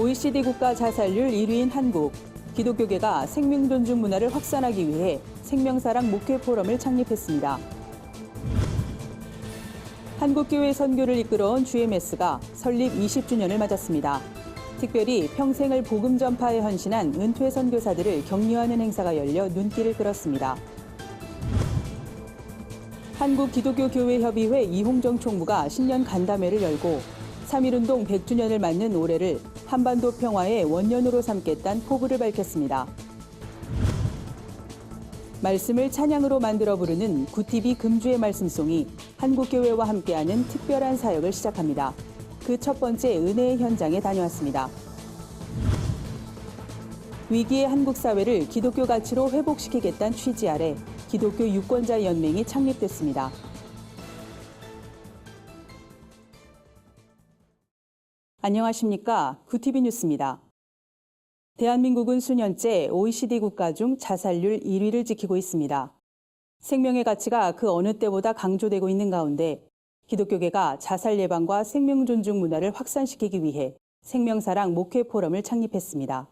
OECD 국가 자살률 1위인 한국. 기독교계가 생명 존중 문화를 확산하기 위해 생명사랑 목회 포럼을 창립했습니다. 한국교회 선교를 이끌어온 GMS가 설립 20주년을 맞았습니다. 특별히 평생을 복음 전파에 헌신한 은퇴 선교사들을 격려하는 행사가 열려 눈길을 끌었습니다. 한국기독교교회협의회 이홍정 총무가 신년 간담회를 열고 3.1운동 100주년을 맞는 올해를 한반도 평화의 원년으로 삼겠다는 포부를 밝혔습니다. 말씀을 찬양으로 만들어 부르는 구티비 금주의 말씀송이 한국교회와 함께하는 특별한 사역을 시작합니다. 그 첫 번째 은혜의 현장에 다녀왔습니다. 위기의 한국 사회를 기독교 가치로 회복시키겠다는 취지 아래 기독교 유권자 연맹이 창립됐습니다. 안녕하십니까? 구티비 뉴스입니다. 대한민국은 수년째 OECD 국가 중 자살률 1위를 지키고 있습니다. 생명의 가치가 그 어느 때보다 강조되고 있는 가운데 기독교계가 자살 예방과 생명 존중 문화를 확산시키기 위해 생명사랑 목회 포럼을 창립했습니다.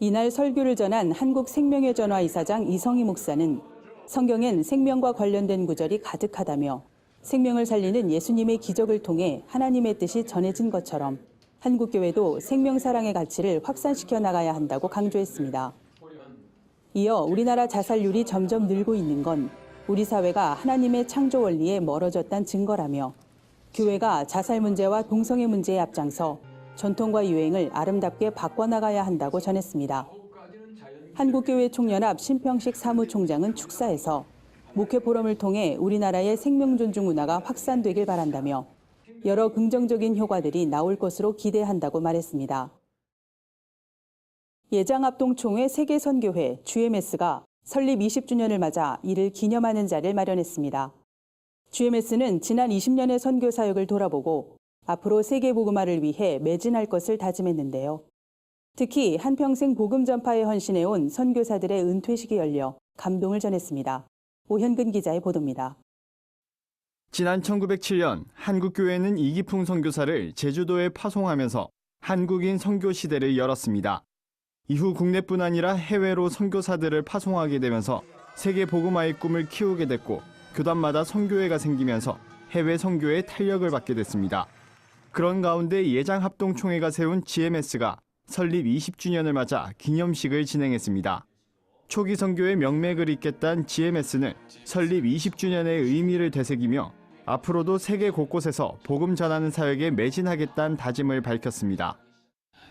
이날 설교를 전한 한국생명의 전화 이사장 이성희 목사는 성경엔 생명과 관련된 구절이 가득하다며 생명을 살리는 예수님의 기적을 통해 하나님의 뜻이 전해진 것처럼 한국교회도 생명사랑의 가치를 확산시켜 나가야 한다고 강조했습니다. 이어 우리나라 자살률이 점점 늘고 있는 건 우리 사회가 하나님의 창조 원리에 멀어졌다는 증거라며 교회가 자살 문제와 동성애 문제에 앞장서 전통과 유행을 아름답게 바꿔나가야 한다고 전했습니다. 한국교회 총연합 신평식 사무총장은 축사에서 목회 포럼을 통해 우리나라의 생명 존중 문화가 확산되길 바란다며 여러 긍정적인 효과들이 나올 것으로 기대한다고 말했습니다. 예장합동총회 세계선교회 GMS가 설립 20주년을 맞아 이를 기념하는 자리를 마련했습니다. GMS는 지난 20년의 선교 사역을 돌아보고 앞으로 세계 복음화를 위해 매진할 것을 다짐했는데요. 특히 한평생 복음 전파에 헌신해온 선교사들의 은퇴식이 열려 감동을 전했습니다. 오현근 기자의 보도입니다. 지난 1907년 한국교회는 이기풍 선교사를 제주도에 파송하면서 한국인 선교 시대를 열었습니다. 이후 국내뿐 아니라 해외로 선교사들을 파송하게 되면서 세계 복음화의 꿈을 키우게 됐고 교단마다 선교회가 생기면서 해외 선교에 탄력을 받게 됐습니다. 그런 가운데 예장합동총회가 세운 GMS가 설립 20주년을 맞아 기념식을 진행했습니다. 초기 선교의 명맥을 잇겠다는 GMS는 설립 20주년의 의미를 되새기며 앞으로도 세계 곳곳에서 복음 전하는 사역에 매진하겠다는 다짐을 밝혔습니다.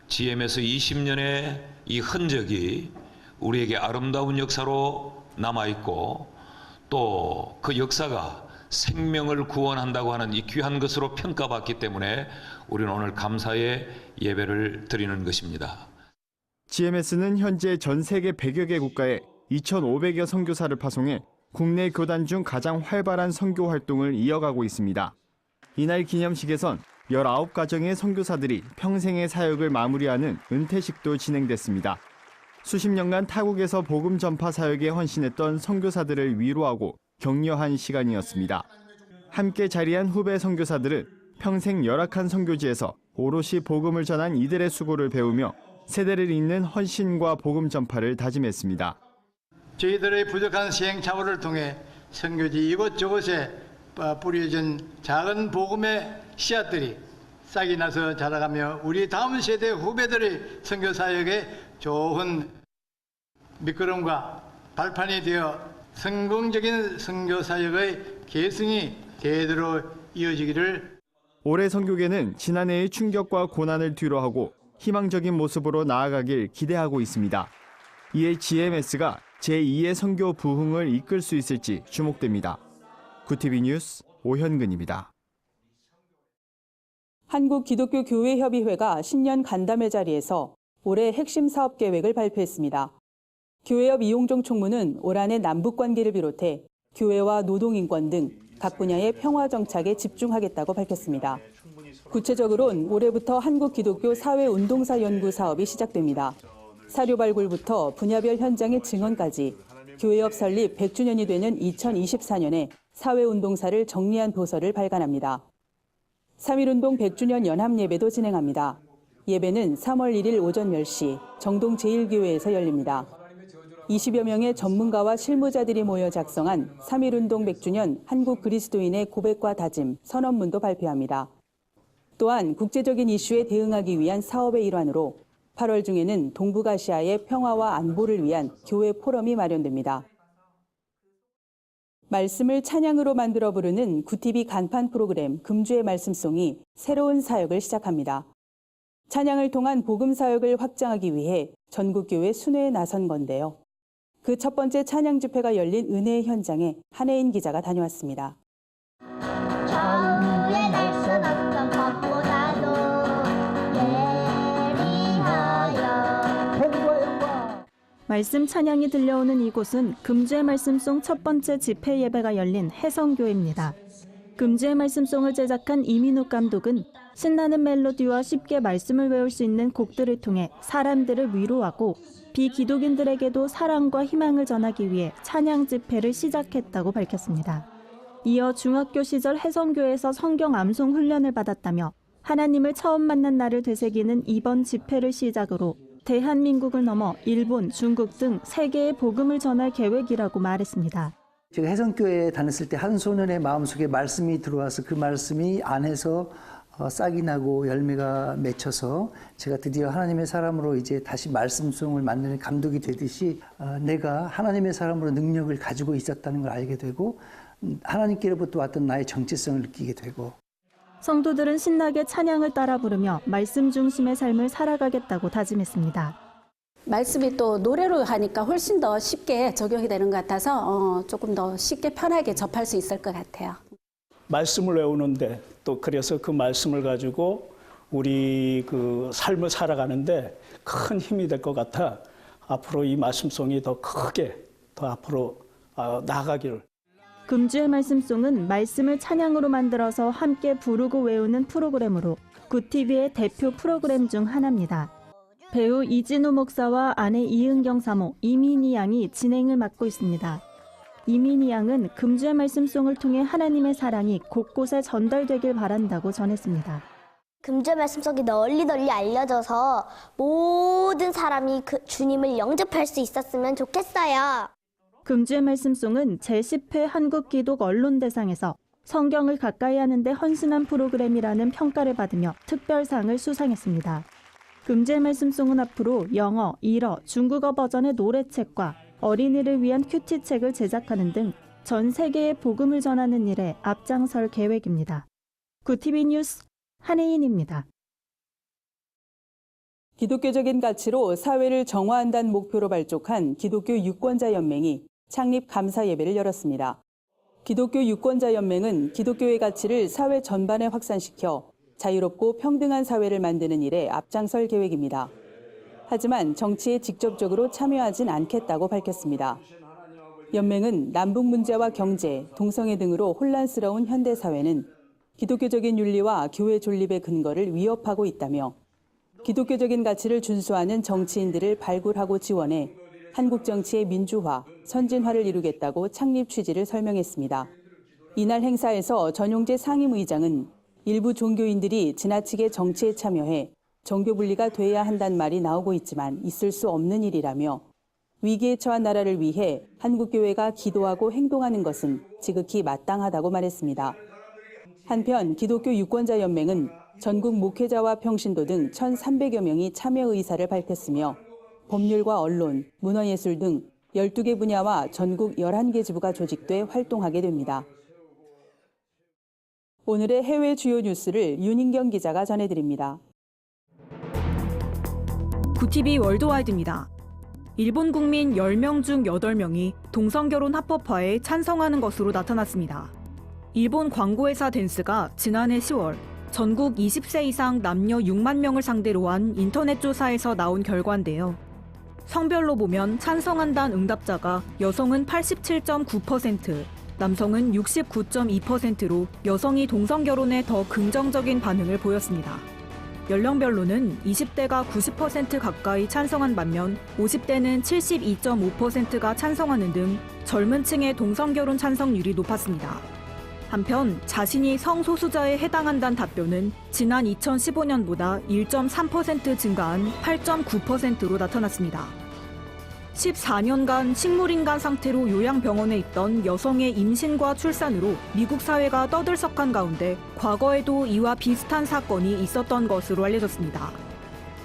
GMS 20년의 이 흔적이 우리에게 아름다운 역사로 남아있고 또 그 역사가 생명을 구원한다고 하는 이 귀한 것으로 평가받기 때문에 우리는 오늘 감사의 예배를 드리는 것입니다. GMS는 현재 전 세계 100여 개 국가에 2,500여 선교사를 파송해 국내 교단 중 가장 활발한 선교 활동을 이어가고 있습니다. 이날 기념식에선 19가정의 선교사들이 평생의 사역을 마무리하는 은퇴식도 진행됐습니다. 수십 년간 타국에서 복음 전파 사역에 헌신했던 선교사들을 위로하고 격려한 시간이었습니다. 함께 자리한 후배 선교사들은 평생 열악한 선교지에서 오롯이 복음을 전한 이들의 수고를 배우며 세대를 잇는 헌신과 복음 전파를 다짐했습니다. 저희들의 부족한 시행착오를 통해 선교지 이곳저곳에 뿌려진 작은 복음의 씨앗들이 싹이 나서 자라가며 우리 다음 세대 후배들의 선교 사역에 좋은 밑거름과 발판이 되어 성공적인 선교 사역의 계승이 대대로 이어지기를. 올해 선교계는 지난해의 충격과 고난을 뒤로하고 희망적인 모습으로 나아가길 기대하고 있습니다. 이에 GMS가 제2의 선교 부흥을 이끌 수 있을지 주목됩니다. 구티비 뉴스 오현근입니다. 한국기독교교회협의회가 신년 간담회 자리에서 올해 핵심 사업 계획을 발표했습니다. 교회협 이홍종 총무는 올 한해 남북관계를 비롯해 교회와 노동인권 등 각 분야의 평화 정착에 집중하겠다고 밝혔습니다. 구체적으로는 올해부터 한국기독교 사회운동사 연구 사업이 시작됩니다. 사료 발굴부터 분야별 현장의 증언까지 교회협 설립 100주년이 되는 2024년에 사회운동사를 정리한 도서를 발간합니다. 3.1운동 100주년 연합예배도 진행합니다. 예배는 3월 1일 오전 10시 정동 제1교회에서 열립니다. 20여 명의 전문가와 실무자들이 모여 작성한 3.1운동 100주년 한국 그리스도인의 고백과 다짐, 선언문도 발표합니다. 또한 국제적인 이슈에 대응하기 위한 사업의 일환으로 8월 중에는 동북아시아의 평화와 안보를 위한 교회 포럼이 마련됩니다. 말씀을 찬양으로 만들어 부르는 구티비 간판 프로그램 금주의 말씀송이 새로운 사역을 시작합니다. 찬양을 통한 복음 사역을 확장하기 위해 전국교회 순회에 나선 건데요. 그 첫 번째 찬양 집회가 열린 은혜의 현장에 한혜인 기자가 다녀왔습니다. 좌우에 날선 어떤 것보다도 예리하여 말씀 찬양이 들려오는 이곳은 금주의 말씀송 첫 번째 집회 예배가 열린 해성교회입니다. 금주의 말씀송을 제작한 이민욱 감독은 신나는 멜로디와 쉽게 말씀을 외울 수 있는 곡들을 통해 사람들을 위로하고 비기독인들에게도 사랑과 희망을 전하기 위해 찬양 집회를 시작했다고 밝혔습니다. 이어 중학교 시절 해성교회에서 성경 암송 훈련을 받았다며 하나님을 처음 만난 날을 되새기는 이번 집회를 시작으로 대한민국을 넘어 일본, 중국 등 세계에 복음을 전할 계획이라고 말했습니다. 제가 해성교회에 다녔을 때 한 소년의 마음속에 말씀이 들어와서 그 말씀이 안에서 싹이 나고 열매가 맺혀서 제가 드디어 하나님의 사람으로 이제 다시 말씀송을 만드는 감독이 되듯이 내가 하나님의 사람으로 능력을 가지고 있었다는 걸 알게 되고 하나님께로부터 왔던 나의 정체성을 느끼게 되고 성도들은 신나게 찬양을 따라 부르며 말씀 중심의 삶을 살아가겠다고 다짐했습니다. 말씀이 또 노래로 하니까 훨씬 더 쉽게 적용이 되는 것 같아서 조금 더 쉽게 편하게 접할 수 있을 것 같아요. 말씀을 외우는데 또 그래서 그 말씀을 가지고 우리 그 삶을 살아가는데 큰 힘이 될 것 같아 앞으로 이 말씀송이 더 크게 더 앞으로 나아가기를. 금주의 말씀송은 말씀을 찬양으로 만들어서 함께 부르고 외우는 프로그램으로 굿TV의 대표 프로그램 중 하나입니다. 배우 이진우 목사와 아내 이은경 사모, 이민희 양이 진행을 맡고 있습니다. 이민희 양은 금주의 말씀송을 통해 하나님의 사랑이 곳곳에 전달되길 바란다고 전했습니다. 금주의 말씀송이 널리 알려져서 모든 사람이 그 주님을 영접할 수 있었으면 좋겠어요. 금주의 말씀송은 제10회 한국기독언론대상에서 성경을 가까이 하는 데 헌신한 프로그램이라는 평가를 받으며 특별상을 수상했습니다. 금주의 말씀송은 앞으로 영어, 일어, 중국어 버전의 노래책과 어린이를 위한 큐티책을 제작하는 등 전 세계에 복음을 전하는 일에 앞장설 계획입니다. 굿TV 뉴스 한혜인입니다. 기독교적인 가치로 사회를 정화한다는 목표로 발족한 기독교 유권자연맹이 창립 감사 예배를 열었습니다. 기독교 유권자연맹은 기독교의 가치를 사회 전반에 확산시켜 자유롭고 평등한 사회를 만드는 일에 앞장설 계획입니다. 하지만 정치에 직접적으로 참여하진 않겠다고 밝혔습니다. 연맹은 남북 문제와 경제, 동성애 등으로 혼란스러운 현대사회는 기독교적인 윤리와 교회 존립의 근거를 위협하고 있다며 기독교적인 가치를 준수하는 정치인들을 발굴하고 지원해 한국 정치의 민주화, 선진화를 이루겠다고 창립 취지를 설명했습니다. 이날 행사에서 전용재 상임의장은 일부 종교인들이 지나치게 정치에 참여해 정교 분리가 돼야 한다는 말이 나오고 있지만 있을 수 없는 일이라며 위기에 처한 나라를 위해 한국교회가 기도하고 행동하는 것은 지극히 마땅하다고 말했습니다. 한편 기독교 유권자연맹은 전국 목회자와 평신도 등 1,300여 명이 참여 의사를 밝혔으며 법률과 언론, 문화예술 등 12개 분야와 전국 11개 지부가 조직돼 활동하게 됩니다. 오늘의 해외 주요 뉴스를 윤인경 기자가 전해드립니다. 굿TV 월드와이드입니다. 일본 국민 10명 중 8명이 동성결혼 합법화에 찬성하는 것으로 나타났습니다. 일본 광고회사 댄스가 지난해 10월 전국 20세 이상 남녀 6만 명을 상대로 한 인터넷 조사에서 나온 결과인데요. 성별로 보면 찬성한다는 응답자가 여성은 87.9%, 남성은 69.2%로 여성이 동성결혼에 더 긍정적인 반응을 보였습니다. 연령별로는 20대가 90% 가까이 찬성한 반면 50대는 72.5%가 찬성하는 등 젊은 층의 동성결혼 찬성률이 높았습니다. 한편 자신이 성소수자에 해당한다는 답변은 지난 2015년보다 1.3% 증가한 8.9%로 나타났습니다. 14년간 식물인간 상태로 요양병원에 있던 여성의 임신과 출산으로 미국 사회가 떠들썩한 가운데 과거에도 이와 비슷한 사건이 있었던 것으로 알려졌습니다.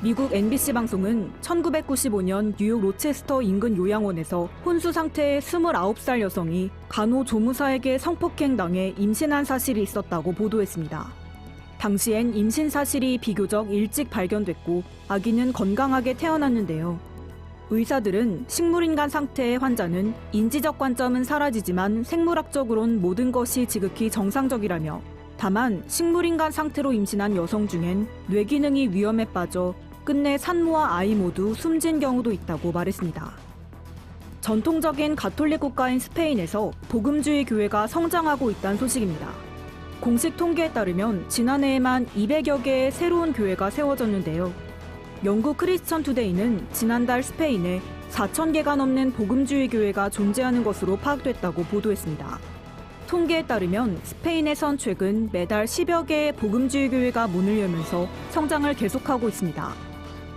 미국 NBC 방송은 1995년 뉴욕 로체스터 인근 요양원에서 혼수 상태의 29살 여성이 간호조무사에게 성폭행당해 임신한 사실이 있었다고 보도했습니다. 당시엔 임신 사실이 비교적 일찍 발견됐고 아기는 건강하게 태어났는데요. 의사들은 식물인간 상태의 환자는 인지적 관점은 사라지지만 생물학적으론 모든 것이 지극히 정상적이라며 다만 식물인간 상태로 임신한 여성 중엔 뇌기능이 위험에 빠져 끝내 산모와 아이 모두 숨진 경우도 있다고 말했습니다. 전통적인 가톨릭 국가인 스페인에서 복음주의 교회가 성장하고 있다는 소식입니다. 공식 통계에 따르면 지난해에만 200여 개의 새로운 교회가 세워졌는데요. 영국 크리스천 투데이는 지난달 스페인에 4,000개가 넘는 복음주의 교회가 존재하는 것으로 파악됐다고 보도했습니다. 통계에 따르면 스페인에선 최근 매달 10여 개의 복음주의 교회가 문을 열면서 성장을 계속하고 있습니다.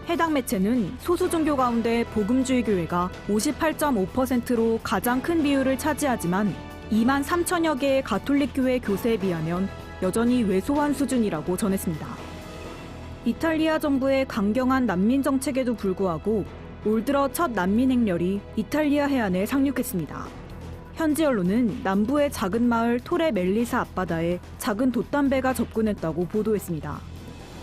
해당 매체는 소수 종교 가운데 복음주의 교회가 58.5%로 가장 큰 비율을 차지하지만 2만 3천여 개의 가톨릭 교회 교세에 비하면 여전히 왜소한 수준이라고 전했습니다. 이탈리아 정부의 강경한 난민 정책에도 불구하고 올 들어 첫 난민 행렬이 이탈리아 해안에 상륙했습니다. 현지 언론은 남부의 작은 마을 토레 멜리사 앞바다에 작은 돛담배가 접근했다고 보도했습니다.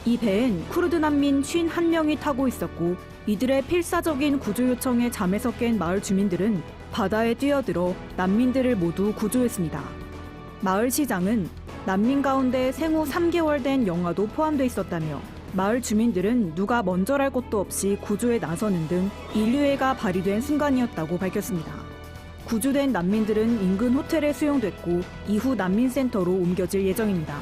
이 배엔 쿠르드 난민 51명이 타고 있었고 이들의 필사적인 구조 요청에 잠에서 깬 마을 주민들은 바다에 뛰어들어 난민들을 모두 구조했습니다. 마을 시장은 난민 가운데 생후 3개월 된 영아도 포함돼 있었다며 마을 주민들은 누가 먼저랄 것도 없이 구조에 나서는 등 인류애가 발휘된 순간이었다고 밝혔습니다. 구조된 난민들은 인근 호텔에 수용됐고 이후 난민센터로 옮겨질 예정입니다.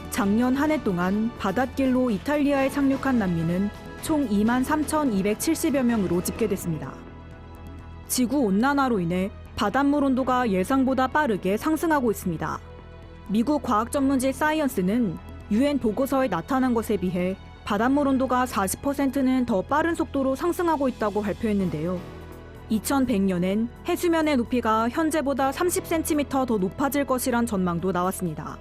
작년 한 해 동안 바닷길로 이탈리아에 상륙한 난민은 총 2만 3,270여 명으로 집계됐습니다. 지구온난화로 인해 바닷물 온도가 예상보다 빠르게 상승하고 있습니다. 미국 과학 전문지 사이언스는 UN 보고서에 나타난 것에 비해 바닷물 온도가 40%는 더 빠른 속도로 상승하고 있다고 발표했는데요. 2100년엔 해수면의 높이가 현재보다 30cm 더 높아질 것이란 전망도 나왔습니다.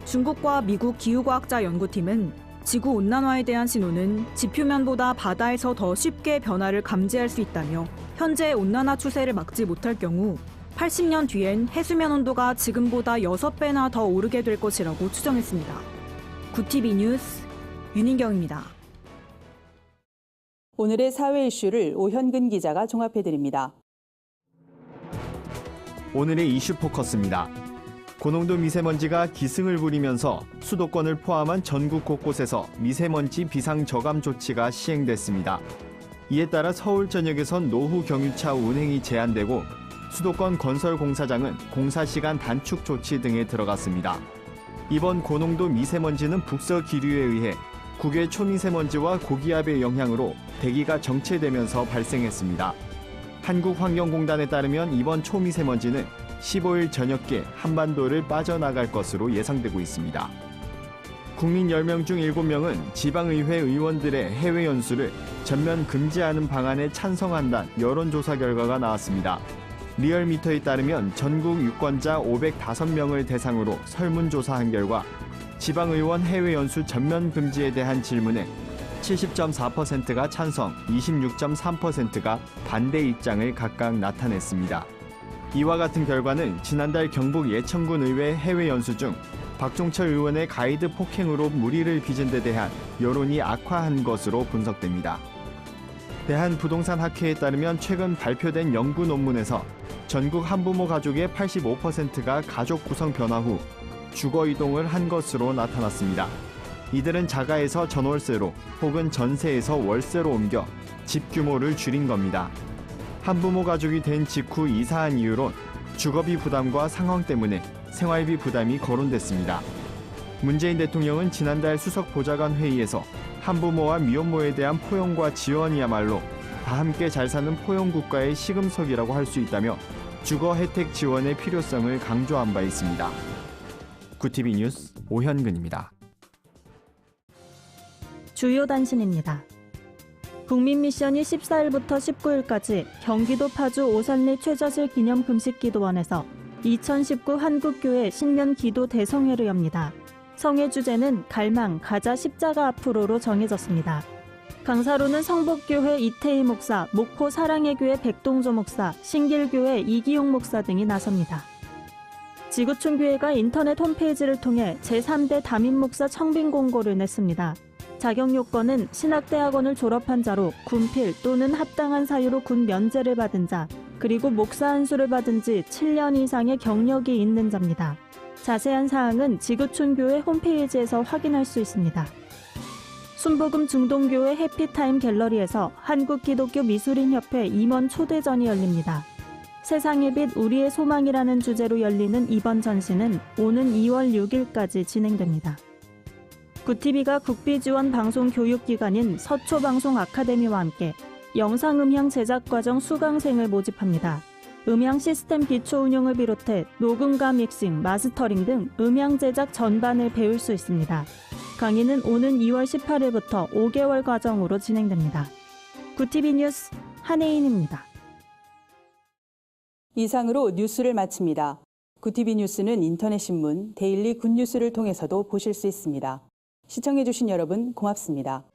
중국과 미국 기후과학자 연구팀은 지구온난화에 대한 신호는 지표면보다 바다에서 더 쉽게 변화를 감지할 수 있다며 현재 온난화 추세를 막지 못할 경우 80년 뒤엔 해수면 온도가 지금보다 6배나 더 오르게 될 것이라고 추정했습니다. 구티비 뉴스 윤인경입니다. 오늘의 사회 이슈를 오현근 기자가 종합해드립니다. 오늘의 이슈 포커스입니다. 고농도 미세먼지가 기승을 부리면서 수도권을 포함한 전국 곳곳에서 미세먼지 비상 저감 조치가 시행됐습니다. 이에 따라 서울 전역에선 노후 경유차 운행이 제한되고 수도권 건설 공사장은 공사 시간 단축 조치 등에 들어갔습니다. 이번 고농도 미세먼지는 북서 기류에 의해 국외 초미세먼지와 고기압의 영향으로 대기가 정체되면서 발생했습니다. 한국환경공단에 따르면 이번 초미세먼지는 15일 저녁께 한반도를 빠져나갈 것으로 예상되고 있습니다. 국민 10명 중 7명은 지방의회 의원들의 해외 연수를 전면 금지하는 방안에 찬성한다는 여론조사 결과가 나왔습니다. 리얼미터에 따르면 전국 유권자 505명을 대상으로 설문조사한 결과 지방의원 해외 연수 전면 금지에 대한 질문에 70.4%가 찬성, 26.3%가 반대 입장을 각각 나타냈습니다. 이와 같은 결과는 지난달 경북 예천군 의회 해외 연수 중 박종철 의원의 가이드 폭행으로 물의를 빚은 데 대한 여론이 악화한 것으로 분석됩니다. 대한부동산학회에 따르면 최근 발표된 연구 논문에서 전국 한부모 가족의 85%가 가족 구성 변화 후 주거 이동을 한 것으로 나타났습니다. 이들은 자가에서 전월세로 혹은 전세에서 월세로 옮겨 집 규모를 줄인 겁니다. 한부모 가족이 된 직후 이사한 이유로 주거비 부담과 상황 때문에 생활비 부담이 거론됐습니다. 문재인 대통령은 지난달 수석 보좌관 회의에서 한부모와 미혼모에 대한 포용과 지원이야말로 다 함께 잘 사는 포용국가의 시금석이라고 할 수 있다며 주거 혜택 지원의 필요성을 강조한 바 있습니다. 구티비 뉴스 오현근입니다. 주요 단신입니다. 국민 미션이 14일부터 19일까지 경기도 파주 오산리 최저실 기념 금식기도원에서 2019 한국교회 신년 기도 대성회를 엽니다. 성회 주제는 갈망, 가자, 십자가 앞으로로 정해졌습니다. 강사로는 성복교회 이태희 목사, 목포 사랑의 교회 백동조 목사, 신길교회 이기용 목사 등이 나섭니다. 지구촌교회가 인터넷 홈페이지를 통해 제3대 담임 목사 청빙 공고를 냈습니다. 자격 요건은 신학대학원을 졸업한 자로 군필 또는 합당한 사유로 군 면제를 받은 자, 그리고 목사 안수를 받은 지 7년 이상의 경력이 있는 자입니다. 자세한 사항은 지구촌교회 홈페이지에서 확인할 수 있습니다. 순복음 중동교회 해피타임 갤러리에서 한국기독교미술인협회 임원 초대전이 열립니다. 세상의 빛 우리의 소망이라는 주제로 열리는 이번 전시는 오는 2월 6일까지 진행됩니다. 구티비가 국비지원 방송 교육기관인 서초방송 아카데미와 함께 영상음향 제작과정 수강생을 모집합니다. 음향 시스템 기초 운용을 비롯해 녹음과 믹싱, 마스터링 등 음향 제작 전반을 배울 수 있습니다. 강의는 오는 2월 18일부터 5개월 과정으로 진행됩니다. 구티비 뉴스 한혜인입니다. 이상으로 뉴스를 마칩니다. 구티비 뉴스는 인터넷 신문 데일리 굿뉴스를 통해서도 보실 수 있습니다. 시청해주신 여러분 고맙습니다.